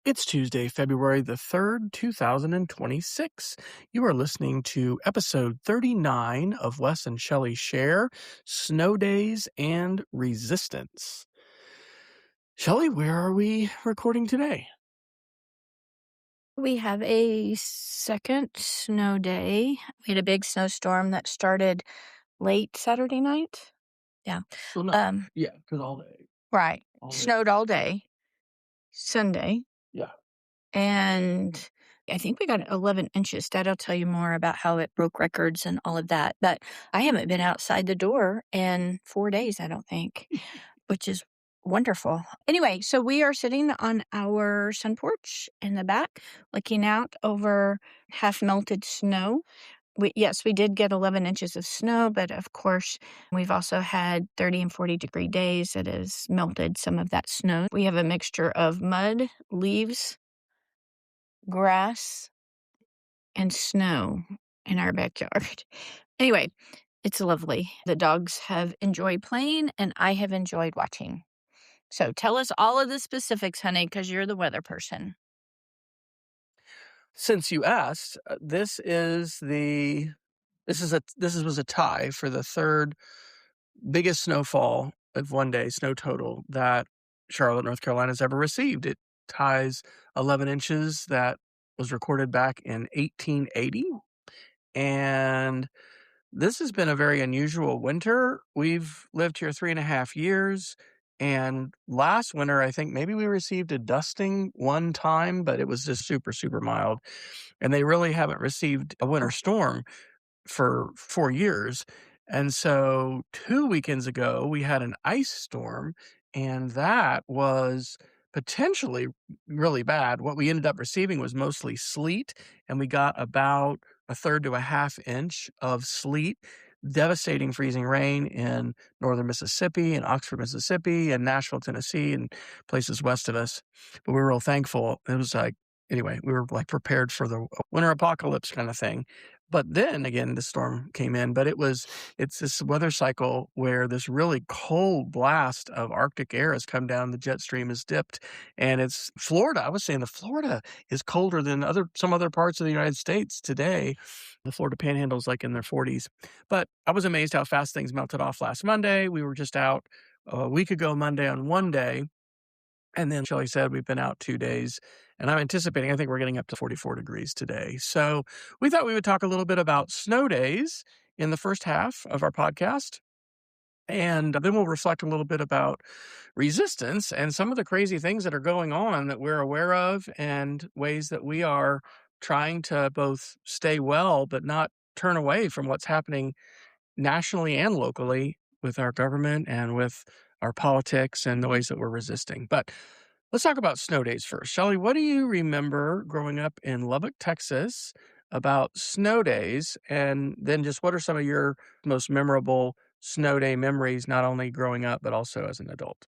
It's Tuesday, February the 3rd, 2026. You are listening to episode 39 of Wes and Shelly Share, Snow Days and Resistance. Shelly, where are we recording today? We have a second snow day. We had a big snowstorm that started late Saturday night. Yeah. Well, no. Yeah, because all day. Right. All day. Snowed all day Sunday. Yeah. And I think we got 11 inches. Dad'll tell you more about how it broke records and all of that. But I haven't been outside the door in 4 days, I don't think, which is wonderful. Anyway, so we are sitting on our sun porch in the back, looking out over half melted snow. Yes, we did get 11 inches of snow, but of course, we've also had 30 and 40-degree days that has melted some of that snow. We have a mixture of mud, leaves, grass, and snow in our backyard. Anyway, it's lovely. The dogs have enjoyed playing, and I have enjoyed watching. So tell us all of the specifics, honey, because you're the weather person. Since you asked, this was a tie for the third biggest snowfall of one day snow total that Charlotte, North Carolina has ever received. It ties 11 inches that was recorded back in 1880. And this has been a very unusual winter. We've lived here 3.5 years. And last winter, I think maybe we received a dusting one time, but it was just super, super mild. And they really haven't received a winter storm for 4 years. And so 2 weekends ago, we had an ice storm, and that was potentially really bad. What we ended up receiving was mostly sleet, and we got about a third to a half inch of sleet, devastating freezing rain in northern Mississippi and Oxford, Mississippi, and Nashville, Tennessee, and places west of us. But we were real thankful. It was anyway, we were prepared for the winter apocalypse kind of thing. But then again, the storm came in, but it's this weather cycle where this really cold blast of Arctic air has come down. The jet stream has dipped, and it's Florida. I was saying the Florida is colder than some other parts of the United States today. The Florida Panhandle is in their 40s. But I was amazed how fast things melted off last Monday. We were just out a week ago Monday on one day. And then Shelly said we've been out 2 days, and I'm anticipating, I think we're getting up to 44 degrees today. So we thought we would talk a little bit about snow days in the first half of our podcast. And then we'll reflect a little bit about resistance and some of the crazy things that are going on that we're aware of, and ways that we are trying to both stay well but not turn away from what's happening nationally and locally with our government and with our politics and the ways that we're resisting. But let's talk about snow days first. Shelly, what do you remember growing up in Lubbock, Texas about snow days? And then just what are some of your most memorable snow day memories, not only growing up, but also as an adult?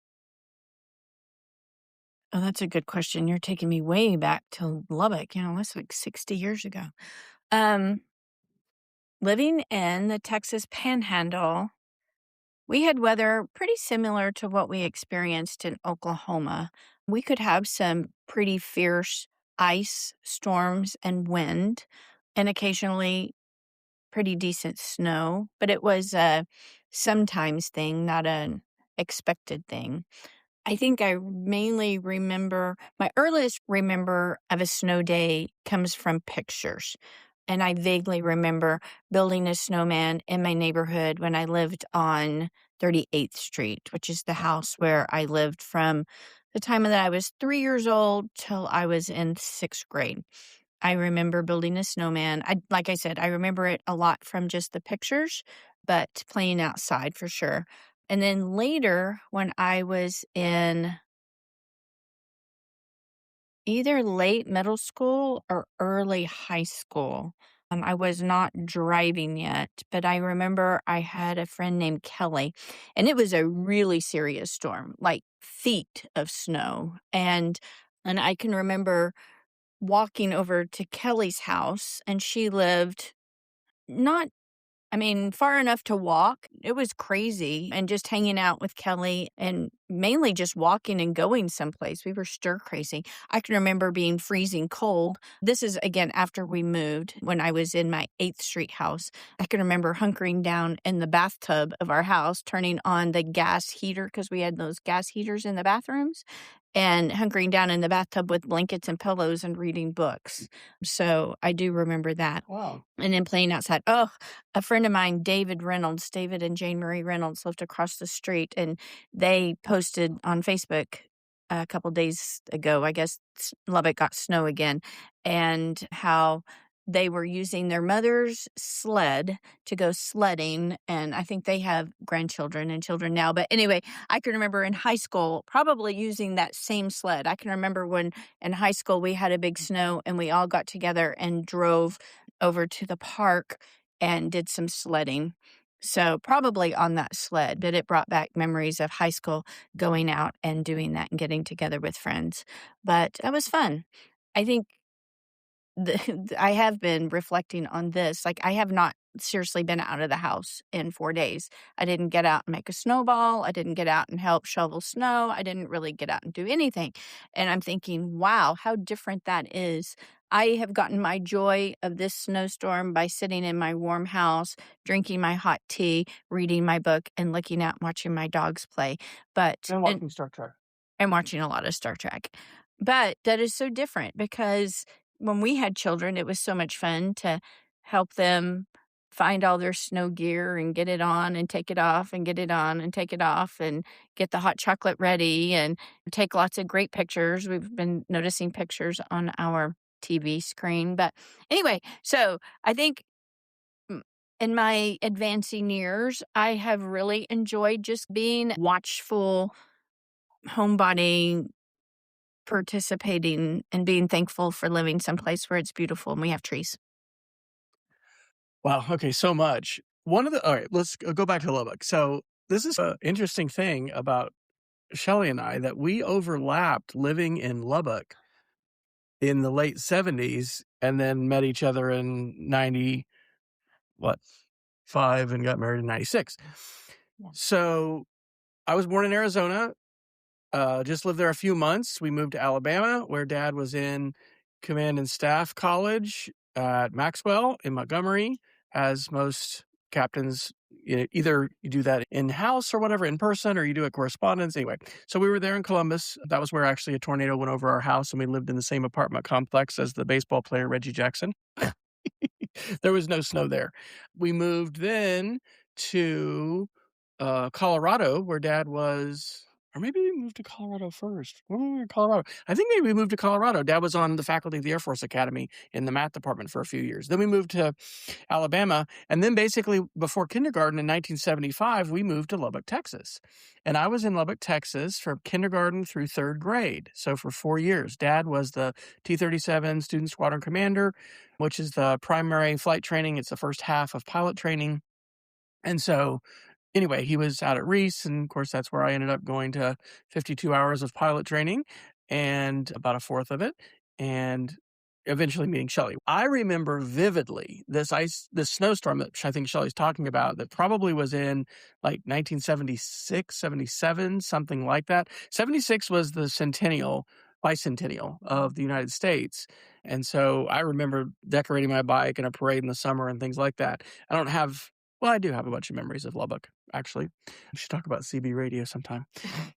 Oh, that's a good question. You're taking me way back to Lubbock. That's 60 years ago. Living in the Texas Panhandle, we had weather pretty similar to what we experienced in Oklahoma. We could have some pretty fierce ice storms and wind, and occasionally pretty decent snow, but it was a sometimes thing, not an expected thing. I think I mainly remember, my earliest remember of a snow day comes from pictures. And I vaguely remember building a snowman in my neighborhood when I lived on 38th Street, which is the house where I lived from the time that I was 3 years old till I was in 6th grade. I remember building a snowman. Like I said, I remember it a lot from just the pictures, but playing outside for sure. And then later, when I was in either late middle school or early high school, I was not driving yet, but I remember I had a friend named Kelly, and it was a really serious storm, like feet of snow. And I can remember walking over to Kelly's house, and she lived not I mean, far enough to walk. It was crazy. And just hanging out with Kelly and mainly just walking and going someplace. We were stir crazy. I can remember being freezing cold. This is, again, after we moved when I was in my 8th Street house. I can remember hunkering down in the bathtub of our house, turning on the gas heater because we had those gas heaters in the bathrooms, and hunkering down in the bathtub with blankets and pillows and reading books. So I do remember that. Wow. And then playing outside. Oh, a friend of mine, David and Jane Marie Reynolds lived across the street, and they posted on Facebook a couple days ago, I guess Lubbock got snow again, and how they were using their mother's sled to go sledding. And I think they have grandchildren and children now. But anyway, I can remember in high school probably using that same sled. I can remember when in high school we had a big snow and we all got together and drove over to the park and did some sledding. So probably on that sled, but it brought back memories of high school going out and doing that and getting together with friends. But it was fun. I think I have been reflecting on this. Like, I have not seriously been out of the house in 4 days. I didn't get out and make a snowball. I didn't get out and help shovel snow. I didn't really get out and do anything. And I'm thinking, wow, how different that is. I have gotten my joy of this snowstorm by sitting in my warm house, drinking my hot tea, reading my book, and looking out and watching my dogs play. And watching Star Trek. And watching a lot of Star Trek. But that is so different because when we had children, it was so much fun to help them find all their snow gear and get it on and take it off and get it on and take it off and get the hot chocolate ready and take lots of great pictures. We've been noticing pictures on our TV screen. But anyway, so I think in my advancing years, I have really enjoyed just being watchful, homebody, participating, and being thankful for living someplace where it's beautiful and we have trees. Wow. Okay. So much. All right, let's go back to Lubbock. So this is an interesting thing about Shelly and I, that we overlapped living in Lubbock in the late 70s and then met each other in 5 and got married in 96. Yeah. So I was born in Arizona, just lived there a few months. We moved to Alabama, where Dad was in Command and Staff College at Maxwell in Montgomery, as most captains. Either you do that in-house or whatever, in person, or you do it correspondence. Anyway, so we were there in Columbus. That was where actually a tornado went over our house, and we lived in the same apartment complex as the baseball player Reggie Jackson. There was no snow there. We moved then to Colorado, where Dad was, or maybe we moved to Colorado first. When were we in Colorado? I think maybe we moved to Colorado. Dad was on the faculty of the Air Force Academy in the math department for a few years. Then we moved to Alabama. And then basically before kindergarten in 1975, we moved to Lubbock, Texas. And I was in Lubbock, Texas from kindergarten through 3rd grade. So for 4 years, Dad was the T-37 Student Squadron Commander, which is the primary flight training. It's the first half of pilot training. And so anyway, he was out at Reese, and of course, that's where I ended up going to 52 hours of pilot training and about a fourth of it, and eventually meeting Shelly. I remember vividly this snowstorm that I think Shelly's talking about, that probably was in like 1976, 77, something like that. 76 was the bicentennial of the United States. And so I remember decorating my bike in a parade in the summer and things like that. I do have a bunch of memories of Lubbock, actually. We should talk about CB radio sometime.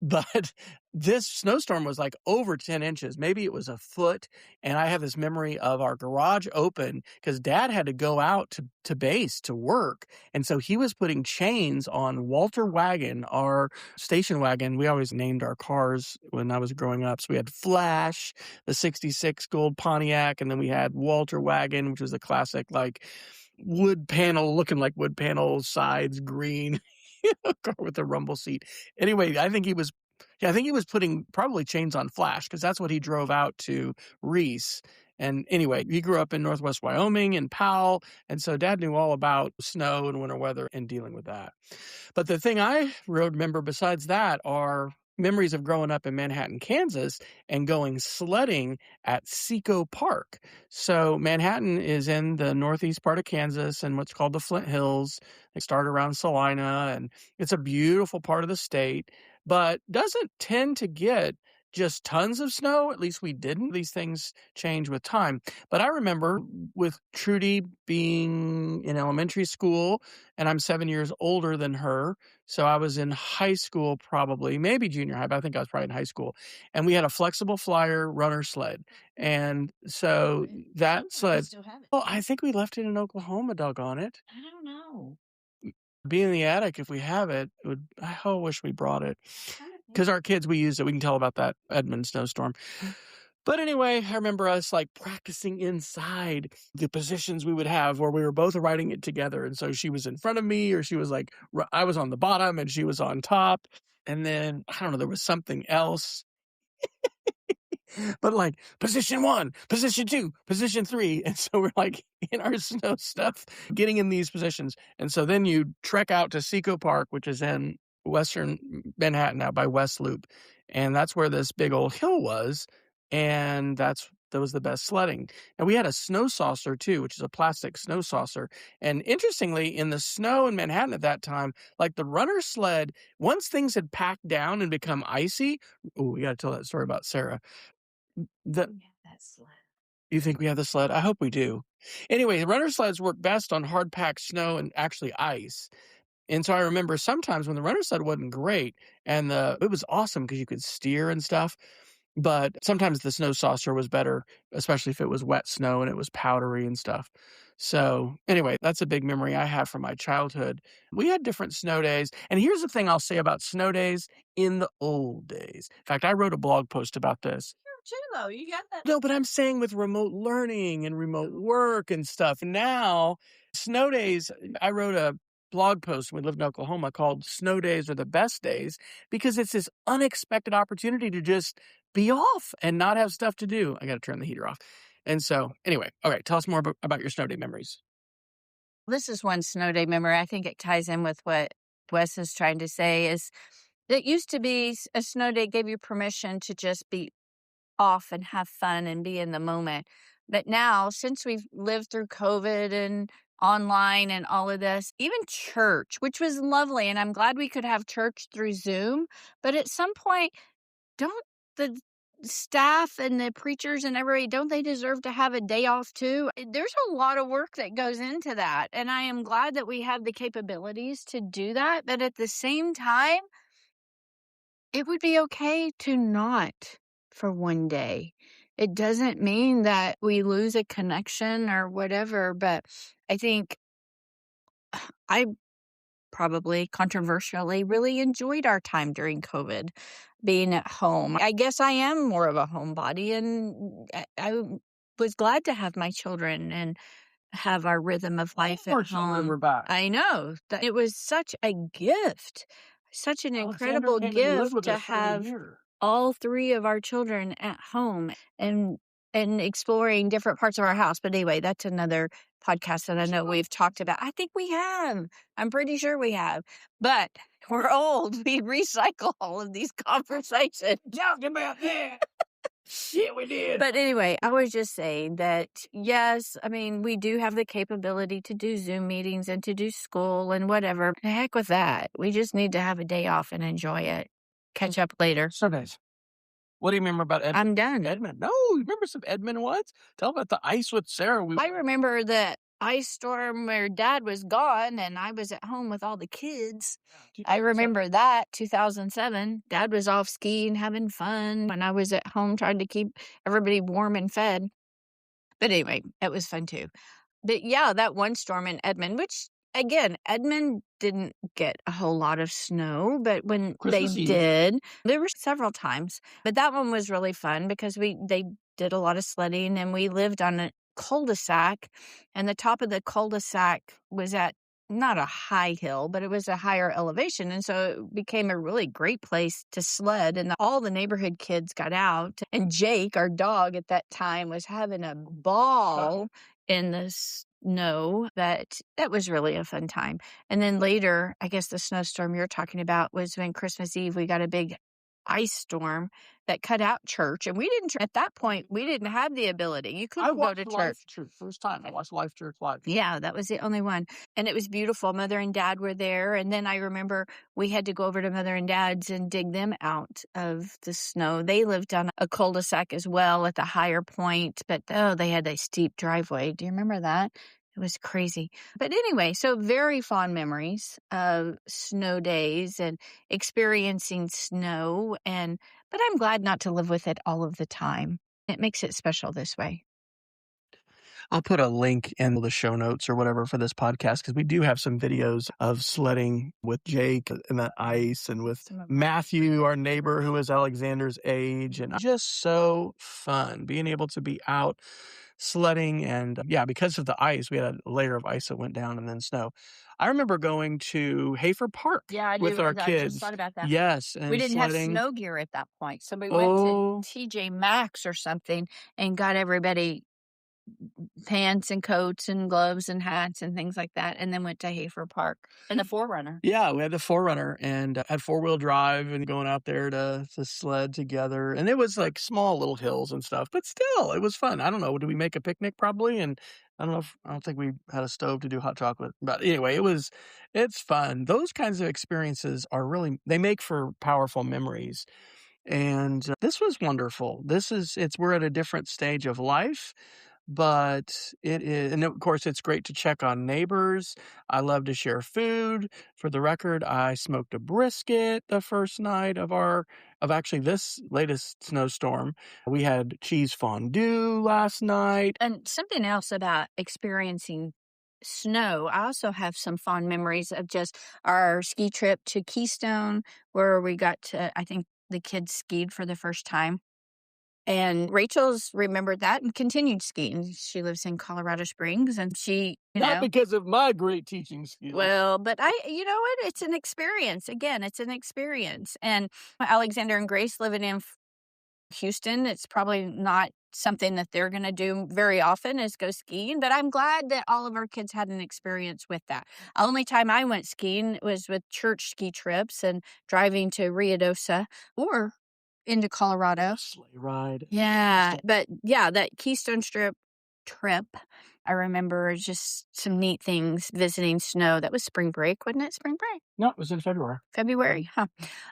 But this snowstorm was like over 10 inches. Maybe it was a foot. And I have this memory of our garage open because Dad had to go out to base to work. And so he was putting chains on Walter Wagon, our station wagon. We always named our cars when I was growing up. So we had Flash, the 66 gold Pontiac, and then we had Walter Wagon, which was a classic, like, looking like wood panel, sides green, car with a rumble seat. Anyway, I think he was putting probably chains on Flash because that's what he drove out to Reese. And anyway, he grew up in Northwest Wyoming in Powell. And so Dad knew all about snow and winter weather and dealing with that. But the thing I remember besides that are, memories of growing up in Manhattan, Kansas, and going sledding at Seco Park. So Manhattan is in the northeast part of Kansas and what's called the Flint Hills. They start around Salina, and it's a beautiful part of the state, but doesn't tend to get just tons of snow. At least we didn't. These things change with time. But I remember with Trudy being in elementary school, and I'm 7 years older than her. So I was in high school, probably, maybe junior high, but I think I was probably in high school. And we had a flexible flyer runner sled. And so that sled, well, I think we left it in Oklahoma, doggone it. I don't know. Be in the attic if we have it. I wish we brought it. Because our kids, we used it. We can tell about that Edmund snowstorm. But anyway, I remember us like practicing inside the positions we would have where we were both riding it together. And so she was in front of me, or she was like, I was on the bottom and she was on top. And then, I don't know, there was something else. But like position 1, position 2, position 3. And so we're like in our snow stuff, getting in these positions. And so then you trek out to Seco Park, which is in western Manhattan out by West Loop. And that's where this big old hill was. And that was the best sledding. And we had a snow saucer too, which is a plastic snow saucer. And interestingly, in the snow in Manhattan at that time, like the runner sled, once things had packed down and become icy, we got to tell that story about Sarah. We have that sled. You think we have the sled? I hope we do. Anyway, the runner sleds work best on hard packed snow and actually ice. And so I remember sometimes when the runner sled wasn't great, and it was awesome because you could steer and stuff. But sometimes the snow saucer was better, especially if it was wet snow and it was powdery and stuff. So anyway, that's a big memory I have from my childhood. We had different snow days. And here's the thing I'll say about snow days in the old days. In fact, I wrote a blog post about this. Too, though. You got that. No, but I'm saying with remote learning and remote work and stuff. Now, snow days, I wrote a blog post when we lived in Oklahoma called Snow Days Are the Best Days, because it's this unexpected opportunity to just be off and not have stuff to do. I got to turn the heater off. And so anyway, all right, tell us more about your snow day memories. This is one snow day memory. I think it ties in with what Wes is trying to say. Is it used to be a snow day gave you permission to just be off and have fun and be in the moment. But now, since we've lived through COVID and online and all of this, even church, which was lovely, and I'm glad we could have church through Zoom, but at some point, don't the staff and the preachers and everybody, don't they deserve to have a day off too? There's a lot of work that goes into that, and I am glad that we have the capabilities to do that, but at the same time, it would be okay to not for one day. It doesn't mean that we lose a connection or whatever, but I think I probably controversially really enjoyed our time during COVID being at home. I guess I am more of a homebody, and I was glad to have my children and have our rhythm of life at home. We're back. I know. It was such a gift, such an incredible gift to have all 3 of our children at home and exploring different parts of our house. But anyway, that's another podcast that I know we've talked about. I think we have. I'm pretty sure we have. But we're old. We recycle all of these conversations. Talk about that. Yeah, we did. But anyway, I was just saying that, yes, I mean, we do have the capability to do Zoom meetings and to do school and whatever. The heck with that. We just need to have a day off and enjoy it. Catch up later. So nice. What do you remember about Edmund? I'm done. Edmund. No, you remember some Edmund ones? Tell about the ice with Sarah. I remember the ice storm where Dad was gone and I was at home with all the kids. I remember that, 2007. Dad was off skiing, having fun, and I was at home trying to keep everybody warm and fed. But anyway, it was fun too. But yeah, that one storm in Edmond, which again, Edmond didn't get a whole lot of snow, but when Christmas they Eve. did, there were several times. But that one was really fun because they did a lot of sledding, and we lived on a cul-de-sac, and the top of the cul-de-sac was at not a high hill, but it was a higher elevation. And so it became a really great place to sled. And all the neighborhood kids got out. And Jake, our dog at that time, was having a ball in the snow. That was really a fun time. And then later, I guess the snowstorm you're talking about was when Christmas Eve, we got a big ice storm that cut out church. And we didn't, at that point, we didn't have the ability. You couldn't go to church. First time I watched Life Church live. Yeah, that was the only one. And it was beautiful. Mother and Dad were there. And then I remember we had to go over to Mother and Dad's and dig them out of the snow. They lived on a cul-de-sac as well at the higher point, but oh, they had a steep driveway. Do you remember that? It was crazy. But anyway, so very fond memories of snow days and experiencing snow. But I'm glad not to live with it all of the time. It makes it special this way. I'll put a link in the show notes or whatever for this podcast because we do have some videos of sledding with Jake and the ice and with Matthew, our neighbor who is Alexander's age. And just so fun being able to be out sledding. And yeah, because of the ice, we had a layer of ice that went down and then snow. I remember going to Hafer Park with our kids. I just thought about that. Yes. And we didn't have sledding. snow gear at that point. So we went to TJ Maxx or something and got everybody pants and coats and gloves and hats and things like that, and then went to Hafer Park and the 4Runner. Yeah, we had the 4Runner and had 4-wheel drive and going out there to sled together. And it was like small little hills and stuff, but still, it was fun. I don't know. Did we make a picnic? Probably. And I don't think we had a stove to do hot chocolate. But anyway, it's fun. Those kinds of experiences they make for powerful memories. And this was wonderful. We're at a different stage of life. But it is, and of course, it's great to check on neighbors. I love to share food. For the record, I smoked a brisket the first night of actually this latest snowstorm. We had cheese fondue last night. And something else about experiencing snow, I also have some fond memories of just our ski trip to Keystone, where we got to, I think the kids skied for the first time. And Rachel's remembered that and continued skiing. She lives in Colorado Springs, and she, Not because of my great teaching skills. Well, but you know what? It's an experience. Again, it's an experience. And Alexander and Grace living in Houston, it's probably not something that they're going to do very often is go skiing, but I'm glad that all of our kids had an experience with that. The only time I went skiing was with church ski trips and driving to Ruidosa or into Colorado. Sleigh ride. Yeah, but yeah, that Keystone Strip trip, I remember just some neat things visiting snow. That was spring break, wasn't it? Spring break? No, it was in February. February, huh?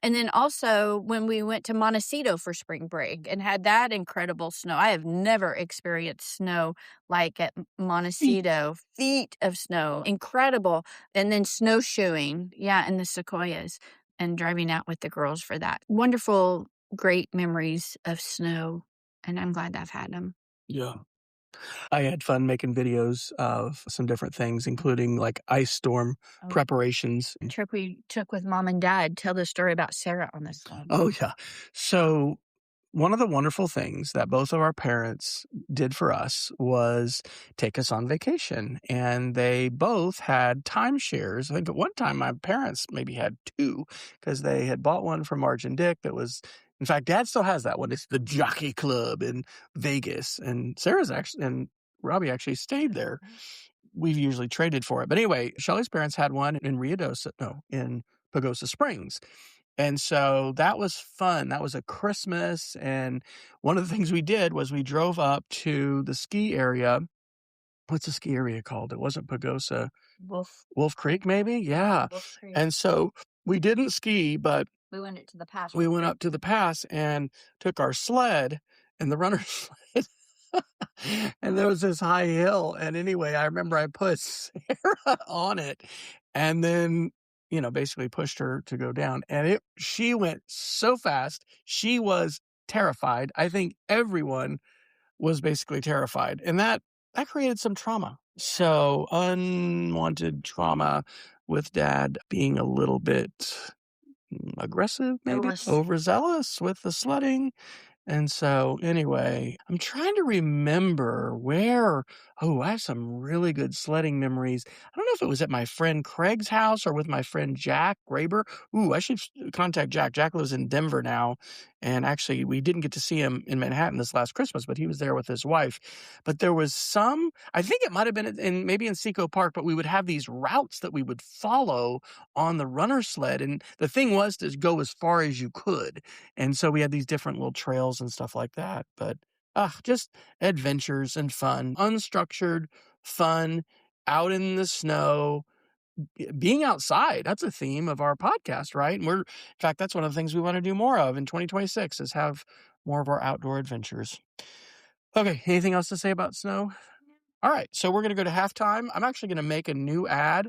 And then also when we went to Montecito for spring break and had that incredible snow. I have never experienced snow like at Montecito. Feet of snow. Incredible. And then snowshoeing, in the Sequoias and driving out with the girls for that. Wonderful, great memories of snow. And I'm glad I've had them. Yeah. I had fun making videos of some different things, including like ice storm preparations. The trip we took with Mom and Dad. Tell the story about Sarah on this one. Oh, yeah. So one of the wonderful things that both of our parents did for us was take us on vacation. And they both had timeshares. I think at one time my parents maybe had two because they had bought one from Marge and Dick that was, in fact, Dad still has that one. It's the Jockey Club in Vegas. And and Robbie actually stayed there. We've usually traded for it. But anyway, Shelly's parents had one in in Pagosa Springs. And so that was fun. That was a Christmas. And one of the things we did was we drove up to the ski area. What's the ski area called? It wasn't Pagosa. Wolf Creek, maybe? Yeah. Wolf Creek. And so we didn't ski, but we went to the pass. We went up to the pass and took our sled and the runner sled. And there was this high hill. And anyway, I remember I put Sarah on it and then, basically pushed her to go down. And she went so fast. She was terrified. I think everyone was basically terrified. And that created some trauma. So unwanted trauma with Dad being a little bit aggressive, maybe overzealous with the sledding. And so anyway, I'm trying to remember I have some really good sledding memories. I don't know if it was at my friend Craig's house or with my friend Jack Graber. I should contact Jack. Jack lives in Denver now. And actually, we didn't get to see him in Manhattan this last Christmas, but he was there with his wife. But there was I think it might have been maybe in Seco Park, but we would have these routes that we would follow on the runner sled. And the thing was to go as far as you could. And so we had these different little trails and stuff like that. But just adventures and fun, unstructured fun, out in the snow, being outside. That's a theme of our podcast, right? And in fact, that's one of the things we want to do more of in 2026 is have more of our outdoor adventures. Okay, anything else to say about snow? All right, so we're going to go to halftime. I'm actually going to make a new ad,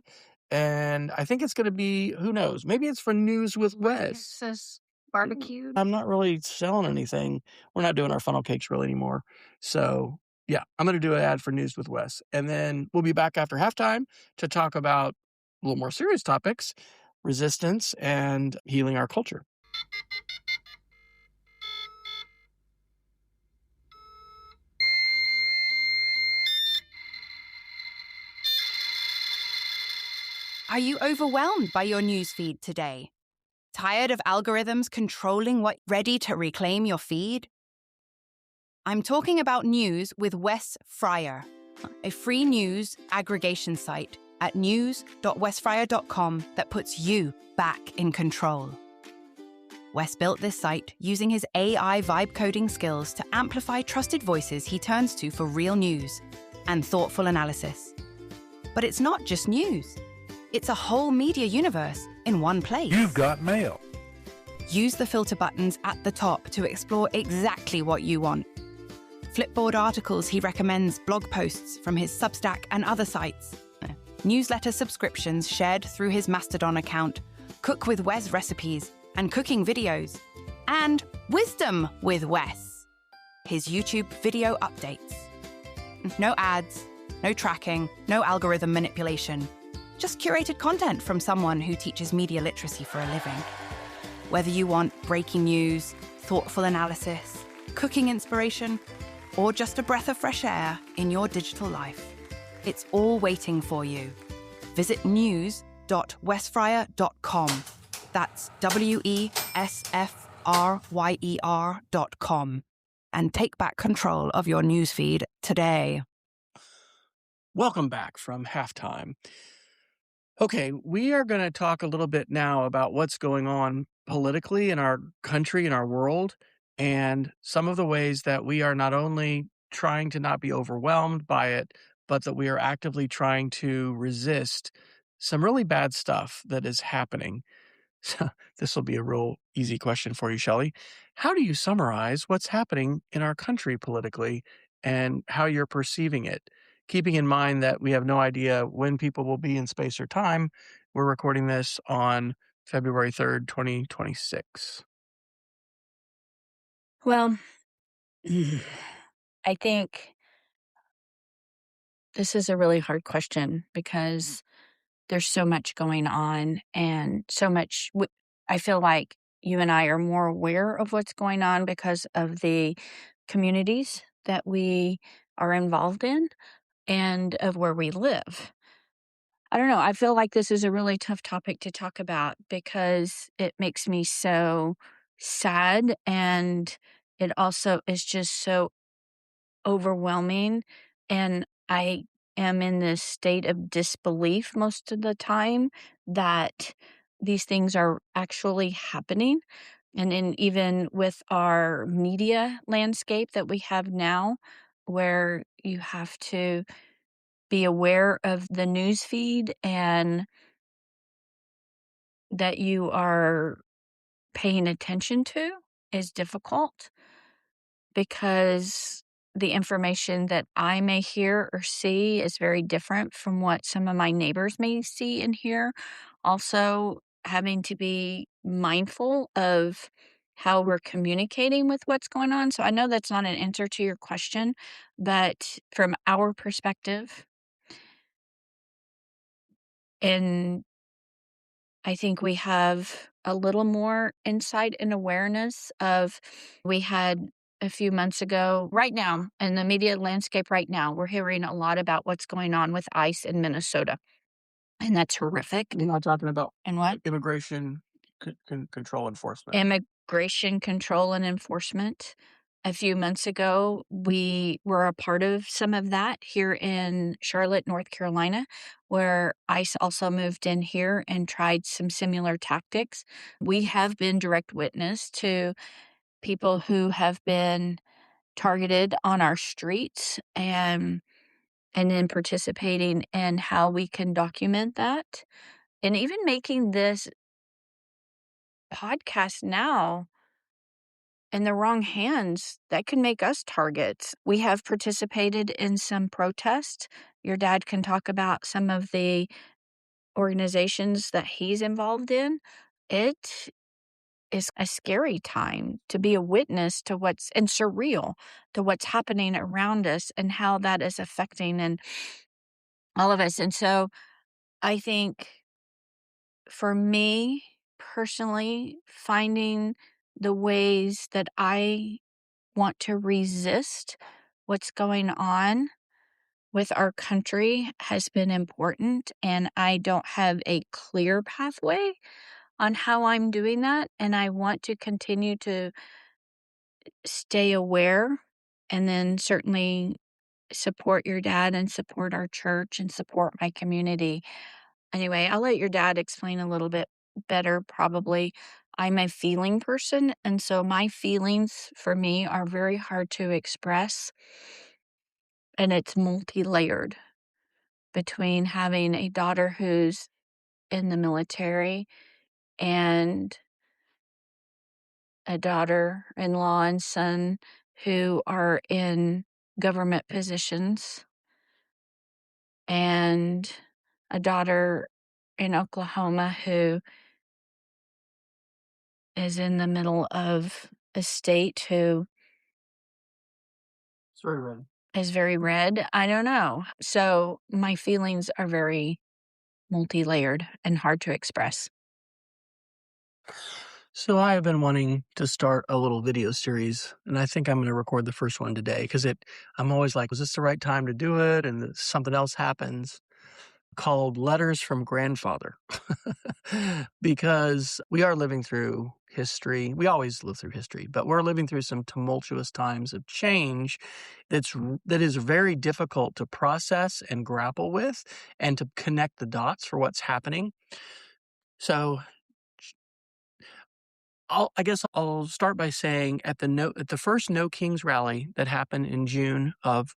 and I think it's going to be, who knows, maybe it's for News with Wes. It says barbecued. I'm not really selling anything. We're not doing our funnel cakes really anymore. So, yeah, I'm going to do an ad for News with Wes. And then we'll be back after halftime to talk about a little more serious topics, resistance, and healing our culture. Are you overwhelmed by your newsfeed today? Tired of algorithms controlling what's ready to reclaim your feed? I'm talking about News with Wes Fryer, a free news aggregation site at news.wesfryer.com that puts you back in control. Wes built this site using his AI vibe coding skills to amplify trusted voices he turns to for real news and thoughtful analysis. But it's not just news. It's a whole media universe in one place. You've got mail. Use the filter buttons at the top to explore exactly what you want. Flipboard articles he recommends, blog posts from his Substack and other sites, newsletter subscriptions shared through his Mastodon account, Cook with Wes recipes and cooking videos, and Wisdom with Wes, his YouTube video updates. No ads, no tracking, no algorithm manipulation. Just curated content from someone who teaches media literacy for a living. Whether you want breaking news, thoughtful analysis, cooking inspiration, or just a breath of fresh air in your digital life, it's all waiting for you. Visit news.wesfryer.com. That's WESFRYER.com. And take back control of your newsfeed today. Welcome back from halftime. Okay, we are going to talk a little bit now about what's going on politically in our country, in our world, and some of the ways that we are not only trying to not be overwhelmed by it, but that we are actively trying to resist some really bad stuff that is happening. So this will be a real easy question for you, Shelley. How do you summarize what's happening in our country politically and how you're perceiving it? Keeping in mind that we have no idea when people will be in space or time. We're recording this on February 3rd, 2026. Well, I think this is a really hard question because there's so much going on and so much. I feel like you and I are more aware of what's going on because of the communities that we are involved in and of where we live. I don't know. I feel like this is a really tough topic to talk about because it makes me so sad, and it also is just so overwhelming. And I am in this state of disbelief most of the time that these things are actually happening. And even with our media landscape that we have now, where you have to be aware of the news feed and that you are paying attention to is difficult because the information that I may hear or see is very different from what some of my neighbors may see and hear. Also, having to be mindful of how we're communicating with what's going on. So I know that's not an answer to your question, but from our perspective, and I think we have a little more insight and awareness of we had a few months ago. Right now, in the media landscape right now, we're hearing a lot about what's going on with ICE in Minnesota, and that's horrific. You're not talking about And what? immigration control enforcement. immigration control and enforcement. A few months ago, we were a part of some of that here in Charlotte, North Carolina, where ICE also moved in here and tried some similar tactics. We have been direct witness to people who have been targeted on our streets and then participating in how we can document that. And even making this podcast now in the wrong hands, that can make us targets. We have participated in some protests. Your dad can talk about some of the organizations that he's involved in. It is a scary time to be a witness to and surreal to what's happening around us and how that is affecting and all of us. And so I think for me personally, finding the ways that I want to resist what's going on with our country has been important. And I don't have a clear pathway on how I'm doing that. And I want to continue to stay aware and then certainly support your dad and support our church and support my community. Anyway, I'll let your dad explain a little bit better, probably. I'm a feeling person, and so my feelings for me are very hard to express, and it's multi-layered between having a daughter who's in the military and a daughter-in-law and son who are in government positions, and a daughter in Oklahoma who is in the middle of a state who It's very red. is very red. I don't know. So my feelings are very multi-layered and hard to express. So I have been wanting to start a little video series, and I think I'm going to record the first one today because I'm always like, was this the right time to do it? And something else happens, called Letters from Grandfather. Because we are living through history. We always live through history, but we're living through some tumultuous times of change that is very difficult to process and grapple with and to connect the dots for what's happening. So I guess I'll start by saying at the first No Kings rally that happened in June of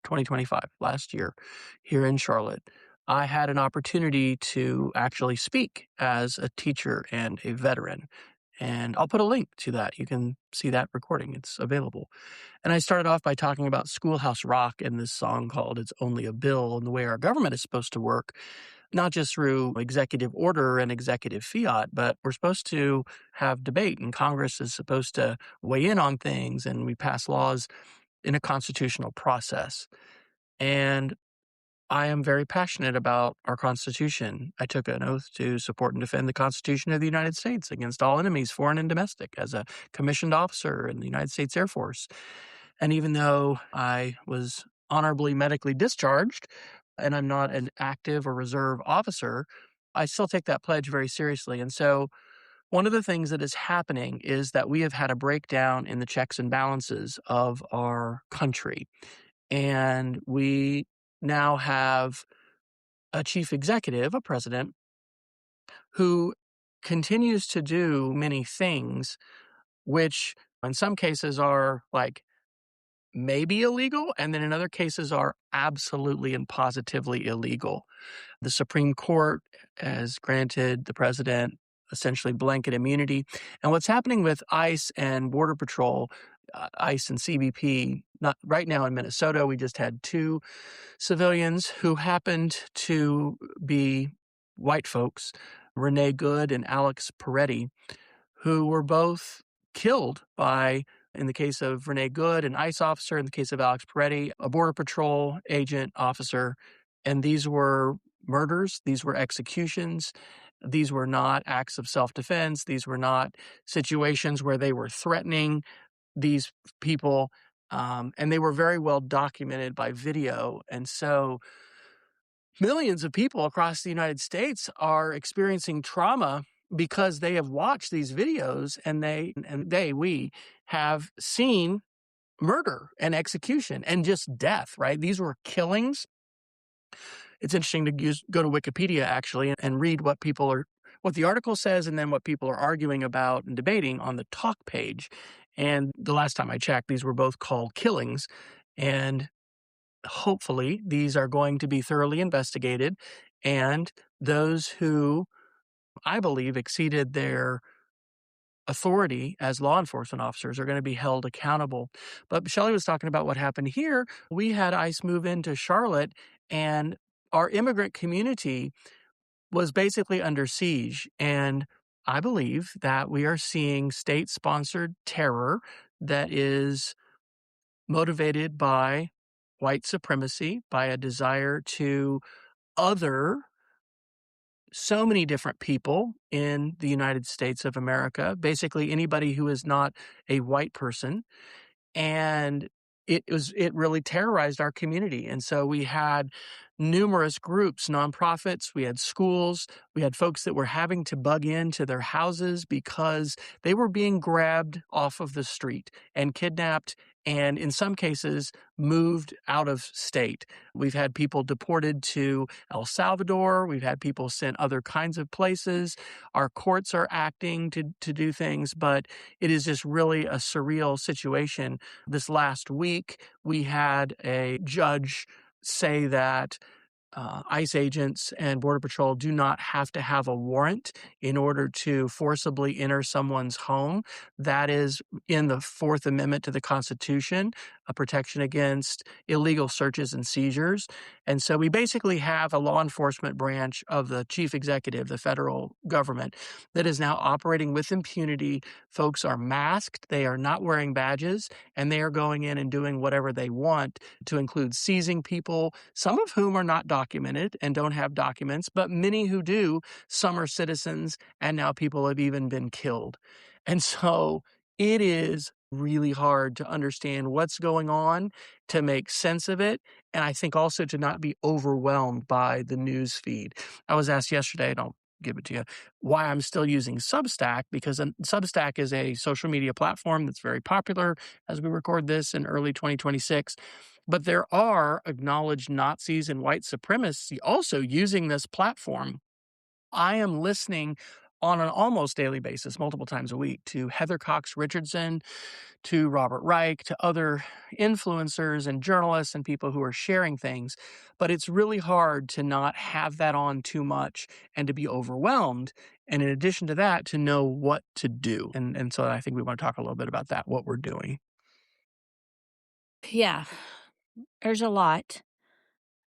2025, last year, here in Charlotte, I had an opportunity to actually speak as a teacher and a veteran. And I'll put a link to that. You can see that recording. It's available. And I started off by talking about Schoolhouse Rock and this song called It's Only a Bill and the way our government is supposed to work, not just through executive order and executive fiat, but we're supposed to have debate and Congress is supposed to weigh in on things and we pass laws in a constitutional process. And I am very passionate about our Constitution. I took an oath to support and defend the Constitution of the United States against all enemies, foreign and domestic, as a commissioned officer in the United States Air Force. And even though I was honorably medically discharged and I'm not an active or reserve officer, I still take that pledge very seriously. And so one of the things that is happening is that we have had a breakdown in the checks and balances of our country. And we now have a chief executive, a president, who continues to do many things, which in some cases are like maybe illegal, and then in other cases are absolutely and positively illegal. The Supreme Court has granted the president essentially blanket immunity. And what's happening with ICE and Border Patrol, ICE and CBP, not right now in Minnesota, we just had two civilians who happened to be white folks, Renee Good and Alex Peretti, who were both killed by, in the case of Renee Good, an ICE officer, in the case of Alex Peretti, a Border Patrol agent officer. And these were murders. These were executions. These were not acts of self-defense. These were not situations where they were threatening these people. And they were very well documented by video. And so millions of people across the United States are experiencing trauma because they have watched these videos and we have seen murder and execution and just death, right? These were killings. It's interesting to go to Wikipedia actually and read what the article says and then what people are arguing about and debating on the talk page. And the last time I checked, these were both called killings. And hopefully these are going to be thoroughly investigated, and those who I believe exceeded their authority as law enforcement officers are going to be held accountable. But Shelley was talking about what happened here. We had ICE move into Charlotte, and our immigrant community was basically under siege. And I believe that we are seeing state-sponsored terror that is motivated by white supremacy, by a desire to other so many different people in the United States of America, basically anybody who is not a white person. And it really terrorized our community. And so we had numerous groups, nonprofits, we had schools, we had folks that were having to bug into their houses because they were being grabbed off of the street and kidnapped, and in some cases moved out of state. We've had people deported to El Salvador. We've had people sent other kinds of places. Our courts are acting to do things, but it is just really a surreal situation. This last week, we had a judge say that ICE agents and Border Patrol do not have to have a warrant in order to forcibly enter someone's home. That is in the Fourth Amendment to the Constitution, a protection against illegal searches and seizures. And so we basically have a law enforcement branch of the chief executive, the federal government, that is now operating with impunity. Folks are masked, they are not wearing badges, and they are going in and doing whatever they want, to include seizing people, some of whom are not documented and don't have documents, but many who do. Some are citizens, and now people have even been killed. And so it is really hard to understand what's going on, to make sense of it, and I think also to not be overwhelmed by the news feed. I was asked yesterday, and I'll give it to you, why I'm still using Substack, because Substack is a social media platform that's very popular as we record this in early 2026. But there are acknowledged Nazis and white supremacists also using this platform. I am listening on an almost daily basis, multiple times a week, to Heather Cox Richardson, to Robert Reich, to other influencers and journalists and people who are sharing things. But it's really hard to not have that on too much and to be overwhelmed. And in addition to that, to know what to do. And so I think we want to talk a little bit about that, what we're doing. Yeah, there's a lot.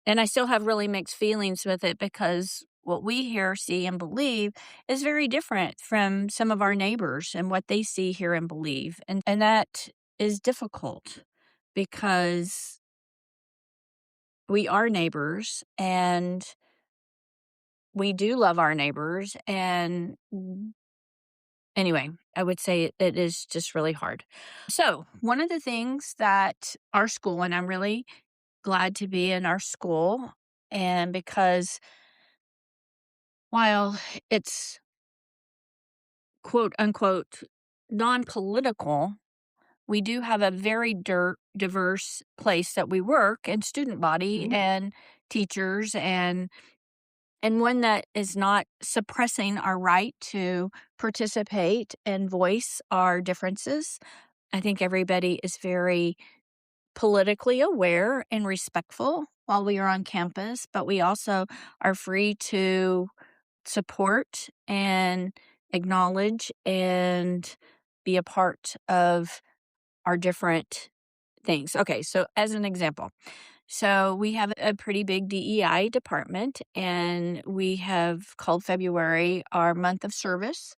And I still have really mixed feelings with it because what we hear, see, and believe is very different from some of our neighbors and what they see, hear, and believe. And that is difficult because we are neighbors and we do love our neighbors. And anyway, I would say it is just really hard. So, one of the things that our school, and I'm really glad to be in our school, and because while it's quote unquote non-political, we do have a very diverse place that we work, and student body and teachers, and one that is not suppressing our right to participate and voice our differences. I think everybody is very politically aware and respectful while we are on campus, but we also are free to support and acknowledge and be a part of our different things. Okay, so as an example, so we have a pretty big DEI department, and we have called February our month of service.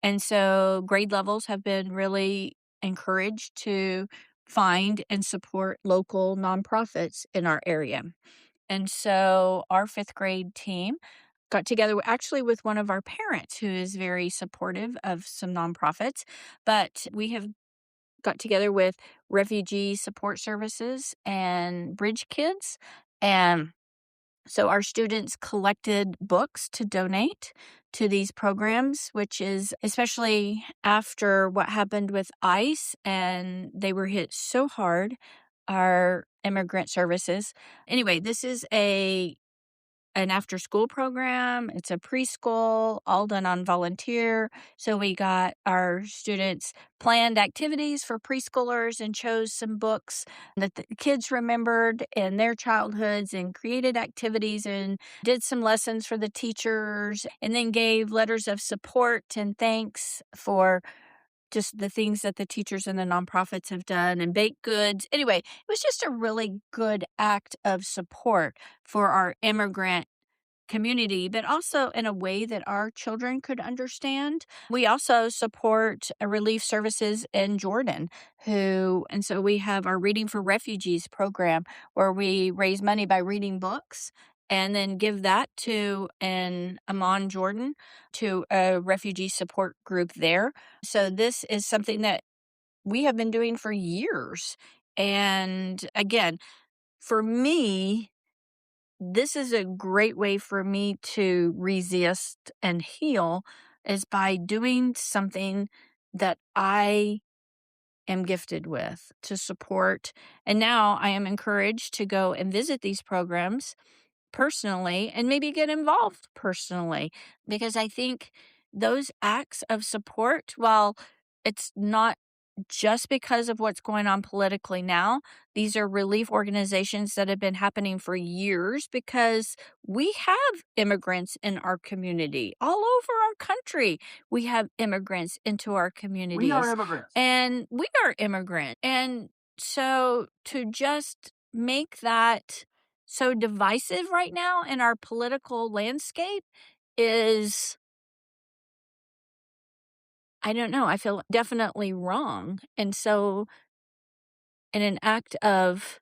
And so grade levels have been really encouraged to find and support local nonprofits in our area. And so our fifth grade team got together actually with one of our parents who is very supportive of some nonprofits, but we have got together with Refugee Support Services and Bridge Kids. And so our students collected books to donate to these programs, which is especially after what happened with ICE, and they were hit so hard, our immigrant services. Anyway, this is an after-school program. It's a preschool, all done on volunteer. So we got our students planned activities for preschoolers and chose some books that the kids remembered in their childhoods and created activities and did some lessons for the teachers and then gave letters of support and thanks for just the things that the teachers and the nonprofits have done and baked goods. Anyway, it was just a really good act of support for our immigrant community, but also in a way that our children could understand. We also support relief services in Jordan, and so we have our Reading for Refugees program where we raise money by reading books and then give that to in Amman, Jordan, to a refugee support group there. So this is something that we have been doing for years. And again, for me, this is a great way for me to resist and heal is by doing something that I am gifted with to support. And now I am encouraged to go and visit these programs personally and maybe get involved personally because I think those acts of support, while it's not just because of what's going on politically now. These are relief organizations that have been happening for years because we have immigrants in our community. All over our country, we have immigrants into our communities. We are immigrants. And we are immigrants. And so to just make that so divisive right now in our political landscape is, I don't know, I feel definitely wrong. And so in an act of,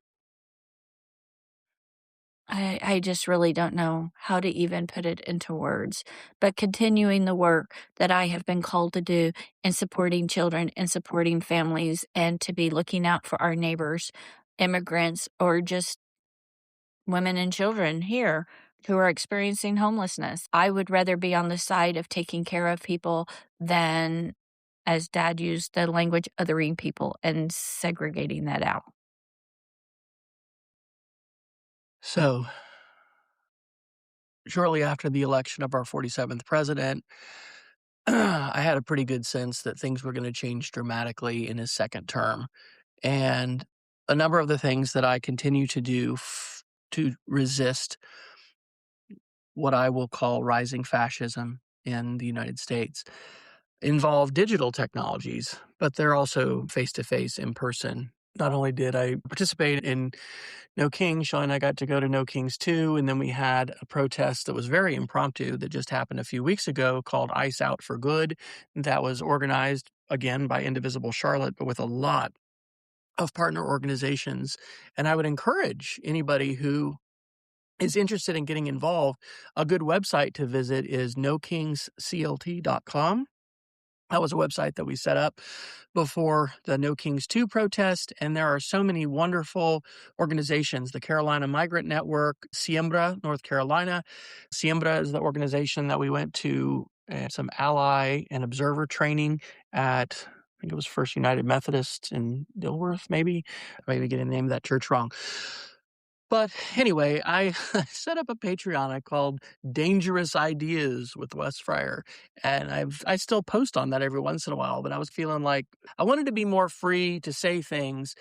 I just really don't know how to even put it into words, but continuing the work that I have been called to do in supporting children and supporting families and to be looking out for our neighbors, immigrants, or just women and children here who are experiencing homelessness. I would rather be on the side of taking care of people than, as Dad used the language, othering people and segregating that out. So, shortly after the election of our 47th president, I had a pretty good sense that things were going to change dramatically in his second term. And a number of the things that I continue to do to resist what I will call rising fascism in the United States involve digital technologies, but they're also face-to-face, in person. Not only did I participate in No Kings, Shelly and I got to go to No Kings 2, and then we had a protest that was very impromptu that just happened a few weeks ago called ICE Out for Good. That was organized, again, by Indivisible Charlotte, but with a lot of partner organizations. And I would encourage anybody who is interested in getting involved, a good website to visit is nokingsclt.com. That was a website that we set up before the No Kings 2 protest, and there are so many wonderful organizations. The Carolina Migrant Network, Siembra, North Carolina. Siembra is the organization that we went to some ally and observer training at, I think it was First United Methodist in Dilworth, maybe. I may be getting the name of that church wrong. But anyway, I set up a Patreon I called Dangerous Ideas with Wes Fryer. And I still post on that every once in a while, but I was feeling like I wanted to be more free to say things.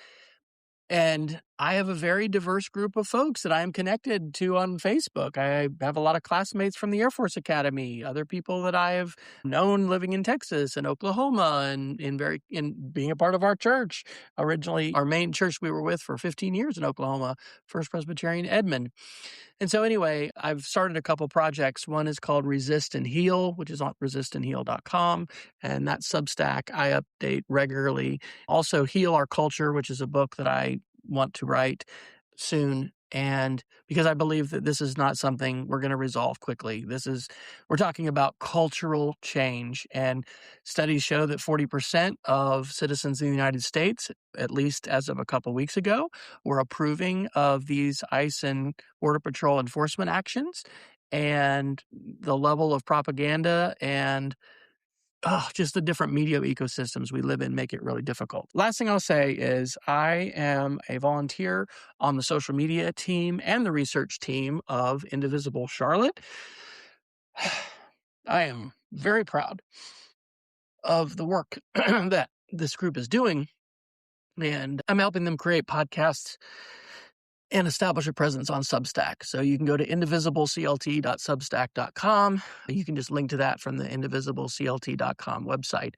And I have a very diverse group of folks that I am connected to on Facebook. I have a lot of classmates from the Air Force Academy, other people that I have known living in Texas and Oklahoma and in being a part of our church. Originally, our main church we were with for 15 years in Oklahoma, First Presbyterian Edmond. And so anyway, I've started a couple projects. One is called Resist and Heal, which is on resistandheal.com. And that Substack I update regularly. Also Heal Our Culture, which is a book that I want to write soon. And because I believe that this is not something we're going to resolve quickly. We're talking about cultural change. And studies show that 40% of citizens in the United States, at least as of a couple weeks ago, were approving of these ICE and Border Patrol enforcement actions. and the level of propaganda and just the different media ecosystems we live in make it really difficult. Last thing I'll say is I am a volunteer on the social media team and the research team of Indivisible Charlotte. I am very proud of the work that this group is doing, and I'm helping them create podcasts and establish a presence on Substack. So you can go to indivisibleclt.substack.com. You can just link to that from the indivisibleclt.com website.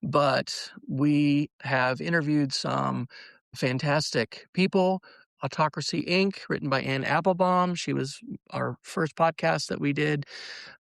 But we have interviewed some fantastic people. Autocracy Inc., written by Ann Applebaum. She was our first podcast that we did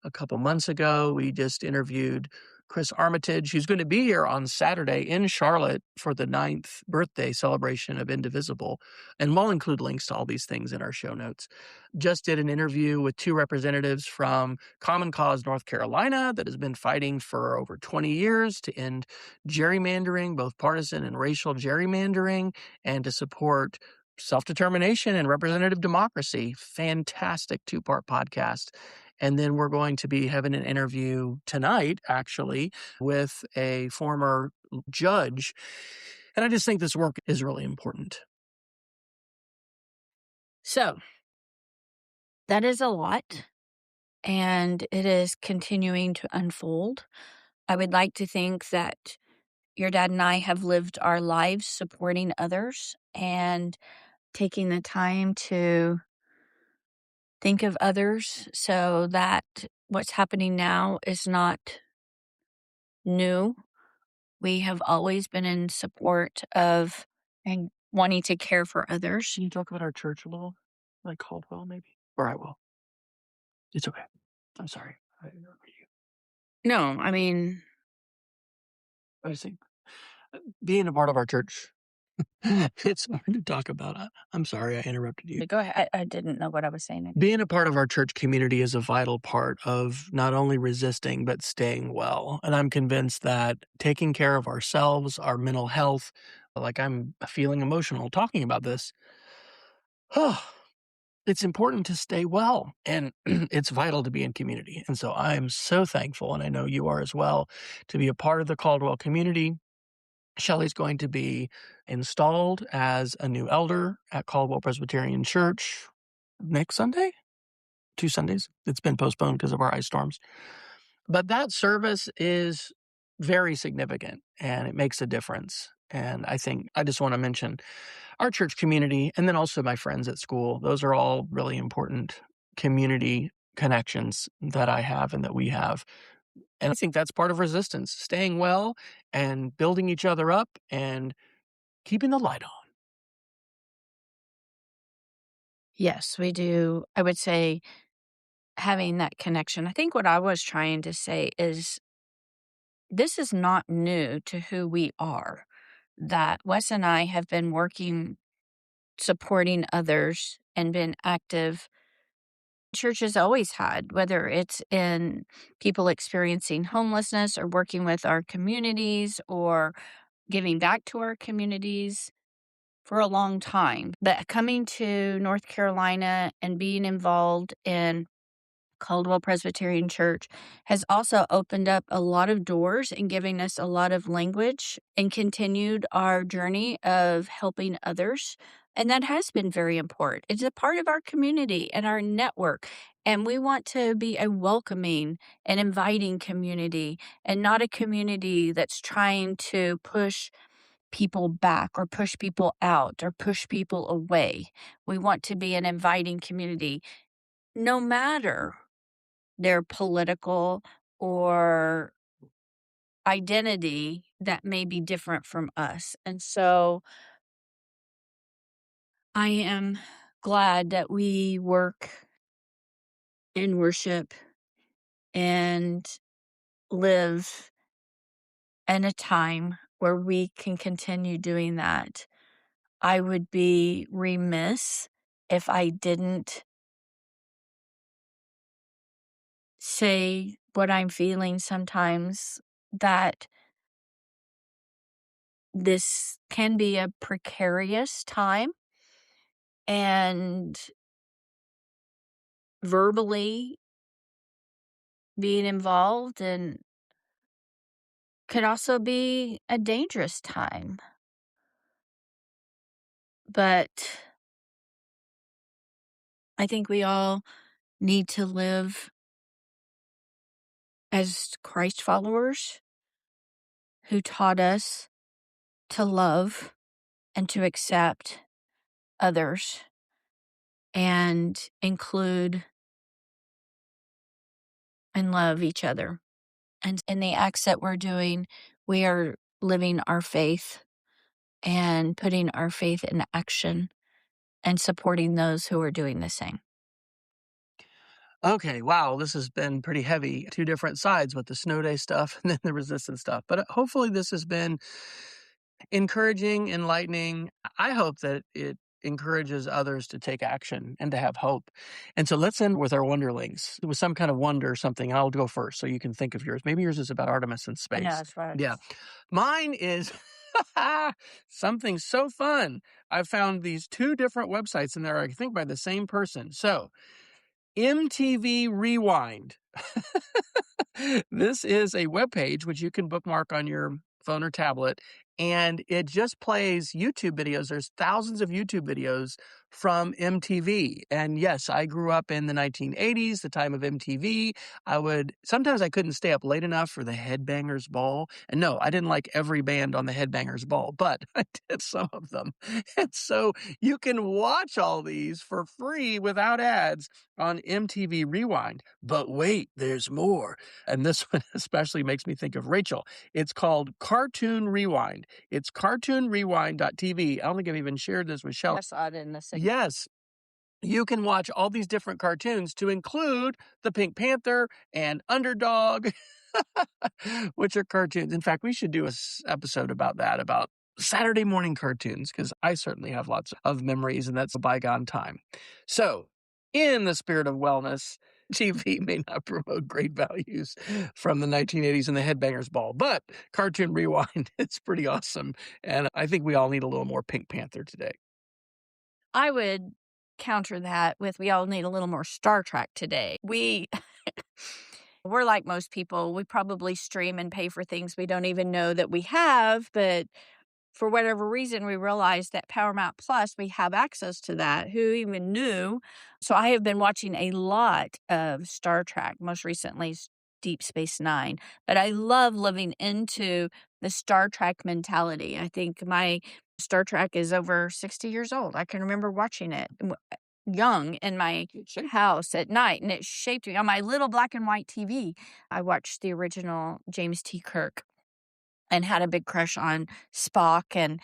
a couple months ago. We just interviewed Chris Armitage, who's going to be here on Saturday in Charlotte for the 9th birthday celebration of Indivisible. And we'll include links to all these things in our show notes. Just did an interview with 2 representatives from Common Cause North Carolina that has been fighting for over 20 years to end gerrymandering, both partisan and racial gerrymandering, and to support self-determination and representative democracy. Fantastic 2-part podcast. And then we're going to be having an interview tonight, actually, with a former judge. And I just think this work is really important. So that is a lot, and it is continuing to unfold. I would like to think that your dad and I have lived our lives supporting others and taking the time to think of others so that what's happening now is not new. We have always been in support of and wanting to care for others. Can you talk about our church a little? Like Caldwell, maybe? Or I will. It's okay. I'm sorry. I interrupted you. No, I mean, I was saying, being a part of our church, it's hard to talk about. I'm sorry I interrupted you. go ahead. I didn't know what I was saying. Being a part of our church community is a vital part of not only resisting, but staying well. And I'm convinced that taking care of ourselves, our mental health, like I'm feeling emotional talking about this, it's important to stay well. And it's vital to be in community. And so I'm so thankful, and I know you are as well, to be a part of the Caldwell community. Shelly's going to be installed as a new elder at Caldwell Presbyterian Church next Sunday? 2 Sundays. It's been postponed because of our ice storms. But that service is very significant, and it makes a difference. And I think I just want to mention our church community and then also my friends at school. Those are all really important community connections that I have and that we have. And I think that's part of resistance, staying well and building each other up and keeping the light on. Yes, we do. I would say having that connection. I think what I was trying to say is this is not new to who we are. That Wes and I have been working, supporting others, and been active. Church has always had, whether it's in people experiencing homelessness or working with our communities or giving back to our communities for a long time. But coming to North Carolina and being involved in Caldwell Presbyterian Church has also opened up a lot of doors and giving us a lot of language and continued our journey of helping others. And that has been very important. It's a part of our community and our network. And we want to be a welcoming and inviting community and not a community that's trying to push people back or push people out or push people away. We want to be an inviting community, no matter their political or identity that may be different from us. And so I am glad that we work and worship and live in a time where we can continue doing that. I would be remiss if I didn't say what I'm feeling sometimes, that this can be a precarious time, and verbally being involved and could also be a dangerous time. But I think we all need to live as Christ followers who taught us to love and to accept others and include and love each other. And in the acts that we're doing, we are living our faith and putting our faith in action and supporting those who are doing the same. Okay, wow, this has been pretty heavy. Two different sides with the snow day stuff and then the resistance stuff. But hopefully, this has been encouraging, enlightening. I hope that it encourages others to take action and to have hope. And so let's end with our wonderlings. It was some kind of wonder or something. And I'll go first so you can think of yours. Maybe yours is about Artemis in I know, space. that's right. Yeah. Mine is something so fun. I found these two different websites, and they're, I think, by the same person. So, MTV Rewind. This is a webpage which you can bookmark on your phone or tablet, and it just plays YouTube videos. There's thousands of YouTube videos from MTV. And yes, I grew up in the 1980s, the time of MTV. Sometimes I couldn't stay up late enough for the Headbangers Ball. And no, I didn't like every band on the Headbangers Ball, but I did some of them. And so you can watch all these for free without ads on MTV Rewind. But wait, there's more. And this one especially makes me think of Rachel. It's called Cartoon Rewind. It's cartoonrewind.tv. I don't think I've even shared this with Shelly. I saw it in the signal. Yes. You can watch all these different cartoons to include the Pink Panther and Underdog, which are cartoons. In fact, we should do an episode about that, about Saturday morning cartoons, because I certainly have lots of memories, and that's a bygone time. So, in the spirit of wellness, TV may not promote great values from the 1980s and the Headbangers Ball, but Cartoon Rewind is pretty awesome, and I think we all need a little more Pink Panther today. I would counter that with we all need a little more Star Trek today. We're like most people. We probably stream and pay for things we don't even know that we have, but for whatever reason, we realized that Paramount Plus, we have access to that. Who even knew? So I have been watching a lot of Star Trek, most recently Deep Space Nine. But I love living into the Star Trek mentality. I think my Star Trek is over 60 years old. I can remember watching it young in my house at night, and it shaped me. On my little black and white TV, I watched the original James T. Kirk and had a big crush on Spock and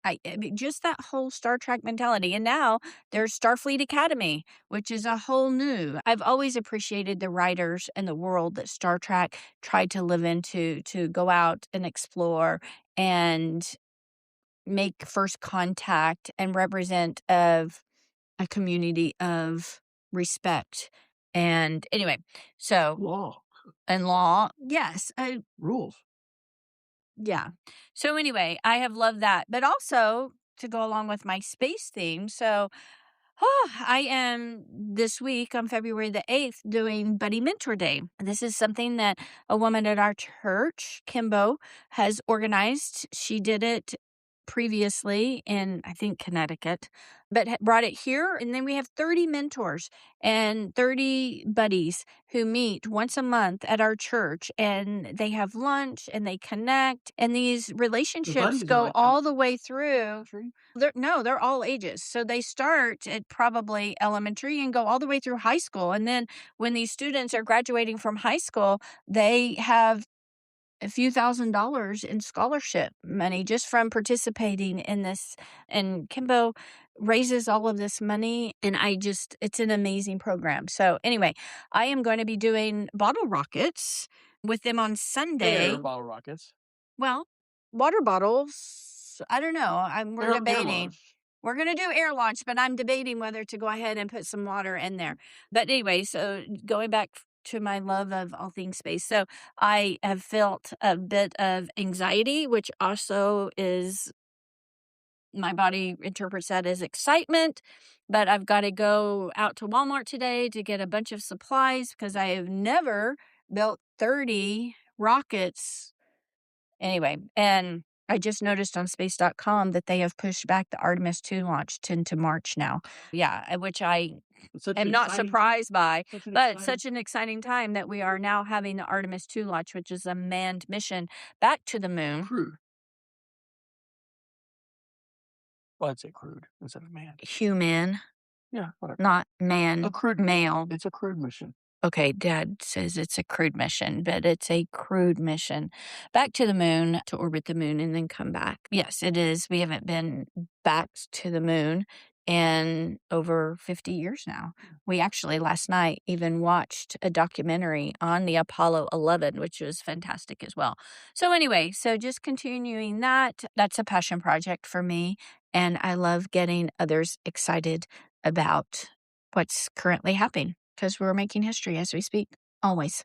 I mean, just that whole Star Trek mentality. And now there's Starfleet Academy, which is a whole new. I've always appreciated the writers and the world that Star Trek tried to live into, to go out and explore and make first contact and represent of a community of respect. And anyway, so Law. and law, yes, Rules. yeah. So anyway, I have loved that, but also to go along with my space theme. So I am this week on February the 8th doing Buddy Mentor Day. This is something that a woman at our church, Kimbo, has organized. She did it previously in, I think, Connecticut, but brought it here. And then we have 30 mentors and 30 buddies who meet once a month at our church, and they have lunch and they connect, and these relationships go all the way through. They're all ages. So they start at probably elementary and go all the way through high school. And then when these students are graduating from high school, they have a few $1,000s in scholarship money just from participating in this. And Kimbo raises all of this money, and it's an amazing program. So anyway, I am going to be doing bottle rockets with them on Sunday. Bottle rockets. Well, water bottles, I don't know. We're debating. We're going to do air launch, but I'm debating whether to go ahead and put some water in there. But anyway, so going back to my love of all things space. So I have felt a bit of anxiety, which also is, my body interprets that as excitement. But I've got to go out to Walmart today to get a bunch of supplies because I have never built 30 rockets. Anyway, and I just noticed on space.com that they have pushed back the Artemis 2 launch into March now. Yeah, which I am not surprised by, but such an exciting time that we are now having the Artemis 2 launch, which is a manned mission back to the moon. Crude. Well, I'd say crude instead of manned. Human, Yeah, whatever. not man, A crude male. It's a crude mission. Okay, Dad says it's a crude mission, but it's a crude mission. Back to the moon, to orbit the moon and then come back. Yes, it is. We haven't been back to the moon in over 50 years now. We actually last night even watched a documentary on the Apollo 11, which was fantastic as well. So anyway, so just continuing that's a passion project for me. And I love getting others excited about what's currently happening, because we're making history as we speak, always.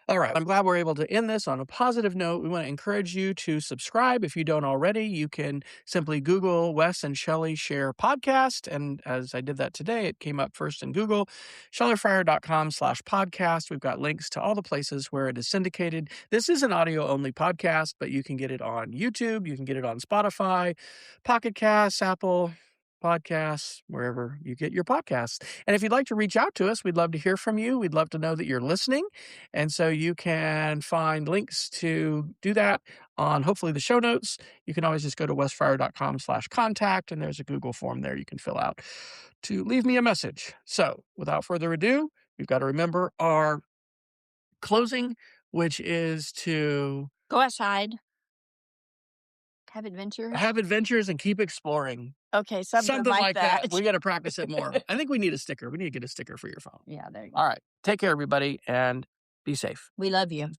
All right. I'm glad we're able to end this on a positive note. We want to encourage you to subscribe if you don't already. You can simply Google Wes and Shelly Share podcast. And as I did that today, it came up first in Google, shellyfryer.com/podcast. We've got links to all the places where it is syndicated. This is an audio only podcast, but you can get it on YouTube. You can get it on Spotify, Pocket Casts, Apple Podcasts, wherever you get your podcasts. And if you'd like to reach out to us, we'd love to hear from you. We'd love to know that you're listening. And so you can find links to do that on hopefully the show notes. You can always just go to westfire.com/contact, and there's a Google form there you can fill out to leave me a message. So without further ado, we've got to remember our closing, which is to Go outside. Have adventures and keep exploring. Okay, something like that. We got to practice it more. I think we need a sticker. We need to get a sticker for your phone. Yeah, there you go. All right. Take care, everybody, and be safe. We love you.